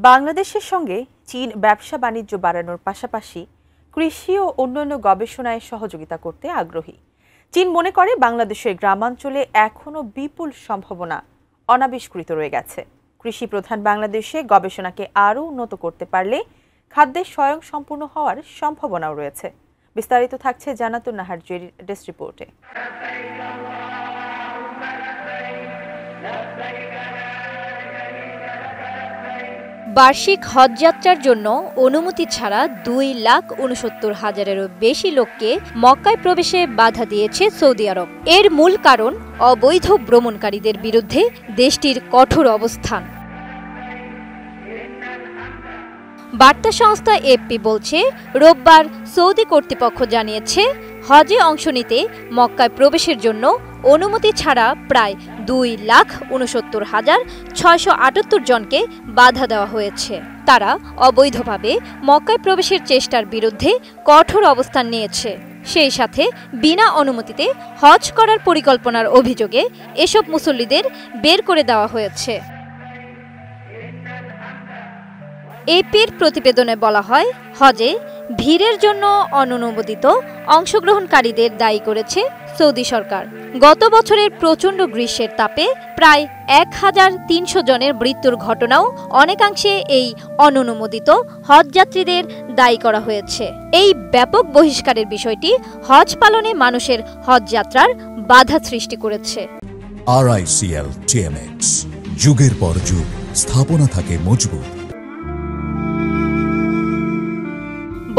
বাংলাদেশের সঙ্গে চীন ব্যবসা বাণিজ্য বাড়ানোর পাশাপাশি কৃষি ও অন্যান্য গবেষণায় সহযোগিতা করতে আগ্রহী। চীন মনে করে বাংলাদেশের গ্রামাঞ্চলে এখনো বিপুল সম্ভাবনা অনাবিষ্কৃত রয়ে গেছে। কৃষি প্রধান বাংলাদেশে গবেষণাকে আরও উন্নত করতে পারলে খাদ্যে স্বয়ংসম্পূর্ণ হওয়ার সম্ভাবনাও রয়েছে। বিস্তারিত থাকছে জান্নাতুন নাহার জেরির ডেস্ক রিপোর্টে। বার্ষিক হজ যাত্রার জন্য অনুমতি ছাড়া 2,69,000-এরও বেশি লোককে মক্কায় প্রবেশে বাধা দিয়েছে সৌদি আরব। এর মূল কারণ অবৈধ ভ্রমণকারীদের বিরুদ্ধে দেশটির কঠোর অবস্থান। বার্তা সংস্থা এপি বলছে, রোববার সৌদি কর্তৃপক্ষ জানিয়েছে হজে অংশ নিতে মক্কায় প্রবেশের জন্য অনুমতি ছাড়া প্রায় 2,69,678 জনকে বাধা দেওয়া হয়েছে। তারা অবৈধভাবে মক্কায় প্রবেশের চেষ্টার বিরুদ্ধে কঠোর অবস্থান নিয়েছে। সেই সাথে বিনা অনুমতিতে হজ করার পরিকল্পনার অভিযোগে এসব মুসল্লিদের বের করে দেওয়া হয়েছে। এপির প্রতিবেদনে বলা হয়, হজে ভিড়ের জন্য অননুমোদিত অংশগ্রহণকারীদের দায়ী করেছে সৌদি সরকার। গত বছরের প্রচণ্ড গ্রীষ্মের তাপে প্রায় 1,300 জনের মৃত্যুর ঘটনাও অনেকাংশে এই অননুমোদিত হজযাত্রীদের দায়ী করা হয়েছে। এই ব্যাপক বহিষ্কারের বিষয়টি হজ পালনে মানুষের হজযাত্রার বাধা সৃষ্টি করেছে। RICL TMX, যুগের পর যুগ স্থাপনা থাকে মজবুত।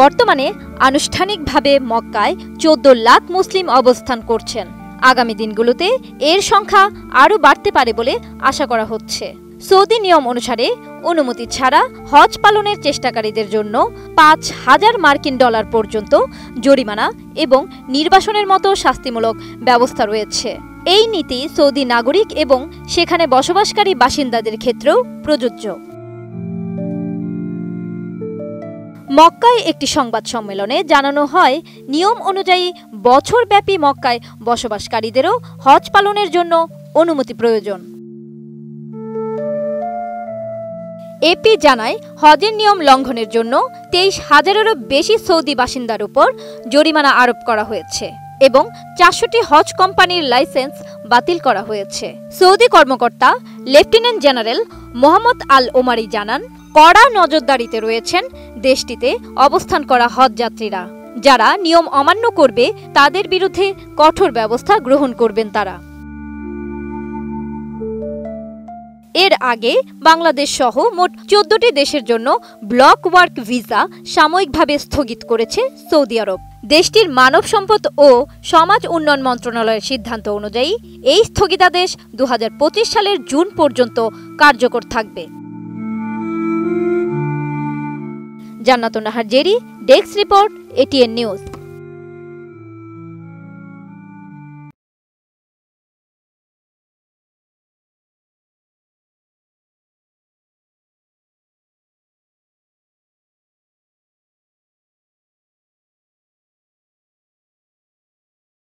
বর্তমানে আনুষ্ঠানিকভাবে মক্কায় 14 লাখ মুসলিম অবস্থান করছেন। আগামী দিনগুলোতে এর সংখ্যা আরও বাড়তে পারে বলে আশা করা হচ্ছে। সৌদি নিয়ম অনুসারে অনুমতি ছাড়া হজ পালনের চেষ্টাকারীদের জন্য $5,000 পর্যন্ত জরিমানা এবং নির্বাসনের মতো শাস্তিমূলক ব্যবস্থা রয়েছে। এই নীতি সৌদি নাগরিক এবং সেখানে বসবাসকারী বাসিন্দাদের ক্ষেত্রেও প্রযোজ্য। মক্কায় একটি সংবাদ সম্মেলনে জানানো হয়, নিয়ম অনুযায়ী বছরব্যাপী মক্কায় বসবাসকারীদেরও হজ পালনের জন্য অনুমতি প্রয়োজন। এপি জানায়, হজের নিয়ম লঙ্ঘনের জন্য 23,000-এরও বেশি সৌদি বাসিন্দার উপর জরিমানা আরোপ করা হয়েছে এবং 400টি হজ কোম্পানির লাইসেন্স বাতিল করা হয়েছে। সৌদি কর্মকর্তা লেফটেন্যান্ট জেনারেল মোহাম্মদ আল ওমারি জানান, কড়া নজরদারিতে রয়েছেন দেশটিতে অবস্থান করা হজযাত্রীরা। যারা নিয়ম অমান্য করবে তাদের বিরুদ্ধে কঠোর ব্যবস্থা গ্রহণ করবেন তারা। এর আগে বাংলাদেশ সহ মোট 14টি দেশের জন্য ব্লক ওয়ার্ক ভিসা সাময়িকভাবে স্থগিত করেছে সৌদি আরব। দেশটির মানব সম্পদ ও সমাজ উন্নয়ন মন্ত্রণালয়ের সিদ্ধান্ত অনুযায়ী এই স্থগিতাদেশ 2025 সালের জুন পর্যন্ত কার্যকর থাকবে। জান্নাতুন Nahar Jerry, desk report, ATN news.